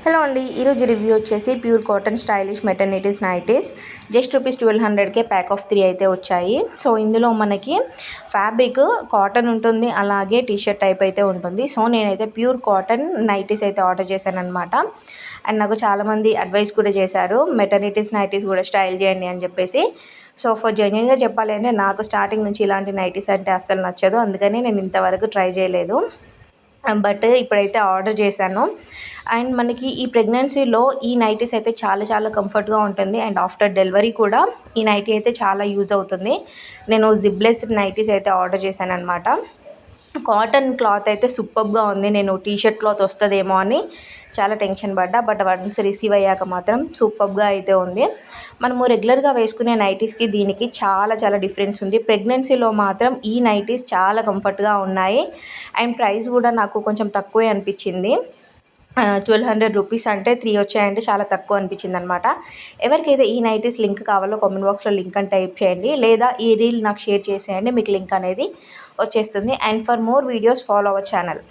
Hello అండి, ఈరోజు review వచ్చేసి pure cotton stylish maternities nighties just rupees 1200కే ప్యాక్ ఆఫ్ 3 అయితే వచ్చాయి. సో ఇందులో మనకి ఫ్యాబ్రిక్ కాటన్ ఉంటుంది, అలాగే టీషర్ట్ టైప్ అయితే ఉంటుంది. సో నేనైతే ప్యూర్ కాటన్ నైటీస్ అయితే ఆర్డర్ చేశాను అనమాట. అండ్ నాకు చాలామంది అడ్వైస్ కూడా చేశారు, మెటర్నిటీస్ నైటీస్ కూడా స్టైల్ చేయండి అని చెప్పేసి. సో జెన్యున్గా చెప్పాలి అంటే నాకు స్టార్టింగ్ నుంచి ఇలాంటి నైటీస్ అంటే అస్సలు నచ్చదు, అందుకని నేను ఇంతవరకు ట్రై చేయలేదు. బట్ ఇప్పుడైతే ఆర్డర్ చేశాను. అండ్ మనకి ఈ ప్రెగ్నెన్సీలో ఈ నైటీస్ అయితే చాలా చాలా కంఫర్ట్గా ఉంటుంది. అండ్ ఆఫ్టర్ డెలివరీ కూడా ఈ నైటీ అయితే చాలా యూజ్ అవుతుంది. నేను జిప్లెస్ నైటీస్ అయితే ఆర్డర్ చేశాను అనమాట. కాటన్ క్లాత్ అయితే సూపర్గా ఉంది. నేను టీషర్ట్ క్లాత్ వస్తుందేమో అని చాలా టెన్షన్ పడ్డా, బట్ వన్స్ రిసీవ్ అయ్యాక మాత్రం సూపర్గా అయితే ఉంది. మనము రెగ్యులర్గా వేసుకునే నైటీస్కి దీనికి చాలా చాలా డిఫరెన్స్ ఉంది. ప్రెగ్నెన్సీలో మాత్రం ఈ నైటీస్ చాలా కంఫర్ట్గా ఉన్నాయి. అండ్ ప్రైస్ కూడా నాకు కొంచెం తక్కువే అనిపించింది. 1200 రూపీస్ అంటే 3 వచ్చాయంటే చాలా తక్కువ అనిపించింది అనమాట. ఎవరికైతే ఈ నైటీస్ లింక్ కావాలో కామెంట్ బాక్స్లో లింక్ అని టైప్ చేయండి, లేదా ఈ రీల్ నాకు షేర్ చేసేయండి, మీకు లింక్ అనేది వచ్చేస్తుంది. And for more videos follow our channel.